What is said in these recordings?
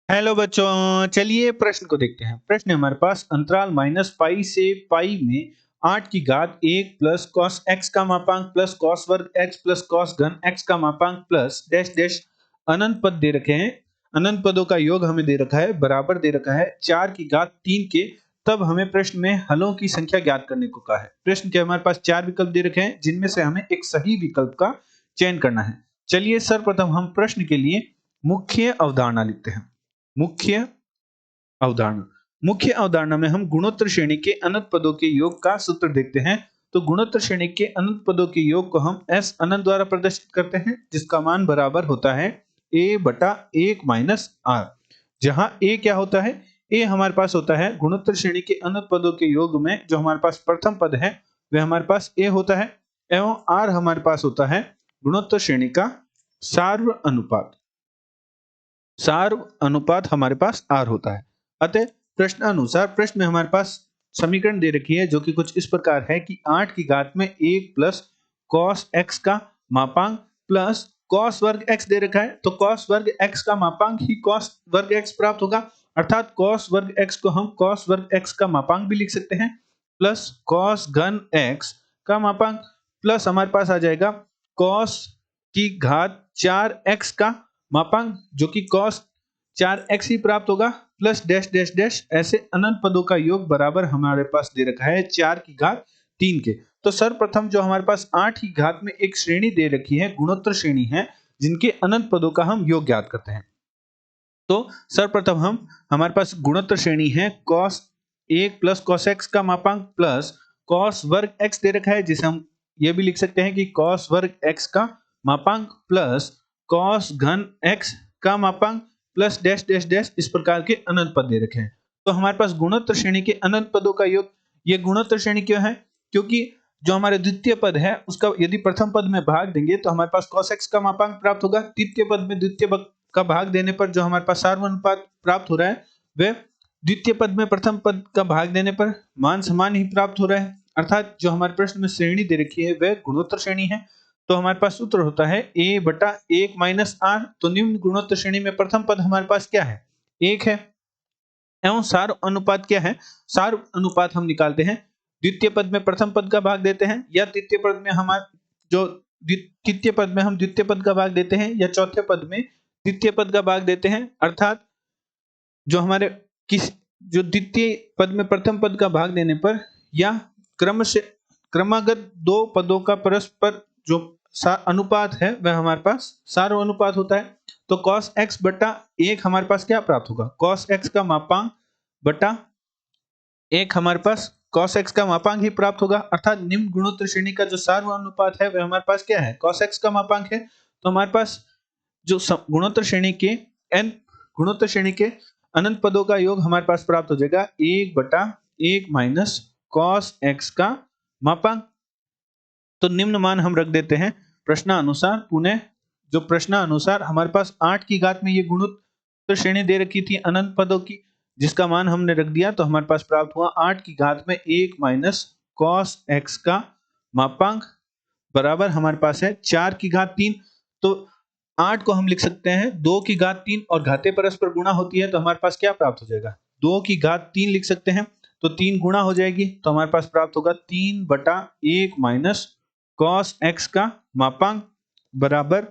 Hello बच्चों, चलिए प्रश्न को देखते हैं। प्रश्न है हमारे पास, अंतराल माइनस पाई से पाई में 8 की घात 1 प्लस कॉस एक्स का मापांक प्लस कॉस वर्ग एक्स प्लस कॉस घन एक्स का मापांक प्लस डैश डैश अनंत पद दे रखे हैं। अनंत पदों का योग हमें दे रखा है, बराबर दे रखा है 4 की घात 3 के। तब हमें प्रश्न में हलों की संख्या ज्ञात करने को कहा है। प्रश्न के हमारे पास 4 विकल्प दे रखे हैं, जिनमें से हमें एक सही विकल्प का चयन करना है। चलिए सर्वप्रथम हम प्रश्न के लिए मुख्य अवधारणा लिखते हैं। मुख्य अवधारणा मुख्य अवधारणा में हम गुणोत्तर श्रेणी के अनंत पदों के योग का सूत्र देखते हैं। तो गुणोत्तर श्रेणी के अनंत पदों के योग को हम s अनंत द्वारा प्रदर्शित करते हैं, जिसका मान बराबर होता है a बटा 1 माइनस r। जहां a क्या होता है? a हमारे पास होता है गुणोत्तर श्रेणी के अनंत पदों के योग में जो हमारे पास प्रथम पद है वह हमारे पास a होता है, एवं r हमारे पास होता है गुणोत्तर श्रेणी का सार्व अनुपात। सार्व अनुपात हमारे पास r होता है। अतः प्रश्न अनुसार प्रश्न में हमारे पास समीकरण दे रखी है, जो कि कुछ इस प्रकार है कि 8 की घात में 1 प्लस कॉस एक्स का मापांक प्लस कॉस वर्ग एक्स दे रखा है। तो कॉस वर्ग एक्स का मापांक ही कॉस वर्ग एक्स प्राप्त होगा, अर्थात कॉस वर्ग एक्स को हम कॉस वर्ग एक्स का मापांक भी लिख सकते हैं, प्लस कॉस घन एक्स का मापांक प्लस हमारे पास आ जाएगा कॉस की घात 4x का मापांक, जो कि cos 4x ही प्राप्त होगा, प्लस डैश डैश डैश ऐसे अनंत पदों का योग बराबर हमारे पास दे रखा है 4 की घात 3 के। तो सर्वप्रथम जो हमारे पास 8 की घात में एक श्रेणी दे रखी है, गुणोत्तर श्रेणी है, जिनके अनंत पदों का हम योग ज्ञात करते हैं। तो सर्वप्रथम हमारे पास गुणोत्तर श्रेणी है cos 1 प्लस cos x का मापांक प्लस cos वर्ग x दे रखा है, जिसे हम ये भी लिख सकते हैं कि cos वर्ग x का मापांक प्लस cos घन x का मापांक प्लस डैश डैश डैश इस प्रकार के अनंत पद दे रखे हैं। तो हमारे पास गुणोत्तर श्रेणी के अनंत पदों का योग, ये गुणोत्तर श्रेणी क्यों है? क्योंकि जो हमारे द्वितीय पद है उसका यदि प्रथम पद में भाग देंगे तो हमारे पास cos x का मापांक प्राप्त होगा। तृतीय पद में द्वितीय पद का भाग देने पर जो हमारे पास सार्वनुपात प्राप्त हो रहा है वह द्वितीय पद में प्रथम पद का भाग देने पर मान समान ही प्राप्त हो रहा है, अर्थात जो हमारे प्रश्न में श्रेणी दे रखी है वह गुणोत्तर श्रेणी है। तो हमारे पास सूत्र होता है a बटा 1 माइनस r। तो निम्न गुणोत्तर श्रेणी में प्रथम पद हमारे पास क्या है? 1 है, एवं सार अनुपात क्या है? सार अनुपात हम निकालते हैं, द्वितीय पद में प्रथम पद का भाग देते हैं, या तृतीय पद में हमारे जो तृतीय पद में हम द्वितीय पद का भाग देते हैं, या चौथे पद में द्वितीय पद का भाग देते हैं। अर्थात जो हमारे किस जो द्वितीय पद में प्रथम पद का भाग देने पर या क्रमागत दो पदों का परस्पर जो अनुपात है वह हमारे पास सार अनुपात होता है। तो cos x बटा 1 हमारे पास क्या प्राप्त होगा? cos x का मापांक बटा 1 हमारे पास cos x का मापांक ही प्राप्त होगा, अर्थात निम्न गुणोत्तर श्रेणी का जो सार्वनुपात है वह हमारे पास क्या है? cos x का मापांक है। तो हमारे पास जो गुणोत्तर श्रेणी के n गुणोत्तर श्रेणी के अनंत पदों का योग हमारे पास प्राप्त हो जाएगा 1 बटा 1 माइनस cos x का मापांक। तो निम्न मान हम रख देते हैं प्रश्नानुसार। पुनः जो प्रश्नानुसार हमारे पास 8 की घात में ये गुणोत्तर श्रेणी दे रखी थी अनंत पदों की, जिसका मान हमने रख दिया, तो हमारे पास प्राप्त हुआ 8 की घात में 1 माइनस cos x का मापांक बराबर हमारे पास है 4 की घात 3। तो 8 को हम लिख सकते हैं 2 की घात 3, और घातें परस्पर गुणा होती है तो हमारे पास क्या प्राप्त हो जाएगा? 2 की घात 3 लिख सकते हैं, तो 3 गुणा हो जाएगी, तो हमारे पास प्राप्त होगा 3 बटा 1 माइनस cos x का मापांक बराबर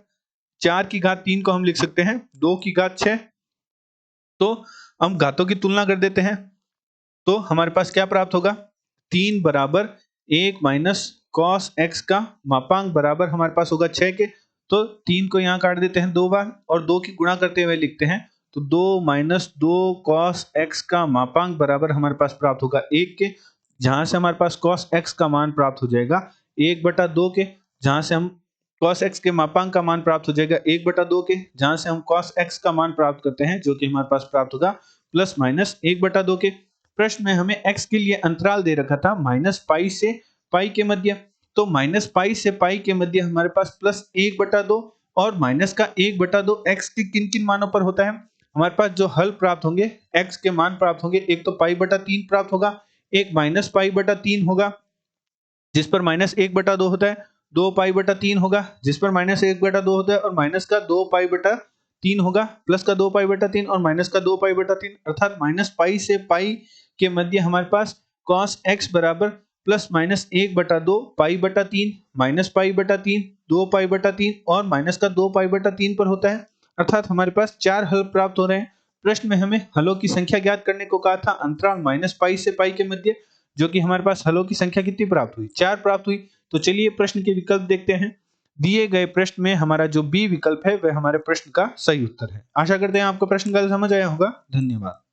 4 की घात 3 को हम लिख सकते हैं 2 की घात 6। तो हम घातों की तुलना कर देते हैं, तो हमारे पास क्या प्राप्त होगा? 3 बराबर 1 माइनस cos x का मापांक बराबर हमारे पास होगा 6 के। तो 3 को यहाँ काट देते हैं 2 बार, और 2 की गुणा करते हुए लिखते हैं, तो 2 माइनस 2 cos x का मापांक बराबर हमारे पास प्राप्त होगा 1 के, जहां से हमारे पास cos x का मान प्राप्त हो जाएगा 1 बटा 2 के, जहां से हम cos x के मापांक का मान प्राप्त हो जाएगा 1 बटा 2 के, जहां से हम cos x का मान प्राप्त करते हैं, जो कि हमारे पास प्राप्त होगा प्लस माइनस 1 बटा 2 के। प्रश्न में हमें x के लिए अंतराल दे रखा था माइनस पाई से पाई के मध्य। तो माइनस पाई से पाई के मध्य हमारे पास प्लस 1 बटा 2 और माइनस का 1 बटा 2 x के किन किन मानों पर होता है? हमारे पास जो हल प्राप्त होंगे x के मान प्राप्त होंगे, एक तो पाई बटा 3 प्राप्त होगा, एक माइनस पाई बटा 3 होगा जिस पर माइनस 1 बटा 2 होता है, 2 पाई बटा 3 होगा जिस पर माइनस 1 बटा 2 होता है, और माइनस का 2 पाई बटा 3 होगा, प्लस का 2 पाई बटा 3 और माइनस का 2 पाई बटा 3, अर्थात माइनस पाई से पाई के मध्य हमारे पास cos x बराबर प्लस माइनस 1 बटा 2 पाई बटा 3 माइनस पाई बटा 3 2 पाई बटा 3 और माइनस का 2 पाई बटा 3 पर होता है, अर्थात हमारे पास 4 हल प्राप्त हो रहे हैं। प्रश्न में हमें हलों की संख्या ज्ञात करने को कहा था अंतराल माइनस पाई से पाई के मध्य, जो कि हमारे पास हलों की संख्या कितनी प्राप्त हुई, 4 प्राप्त हुई। तो चलिए प्रश्न के विकल्प देखते हैं। दिए गए प्रश्न में हमारा जो बी विकल्प है वह हमारे प्रश्न का सही उत्तर है। आशा करते हैं आपको प्रश्न का समझ आया होगा। धन्यवाद।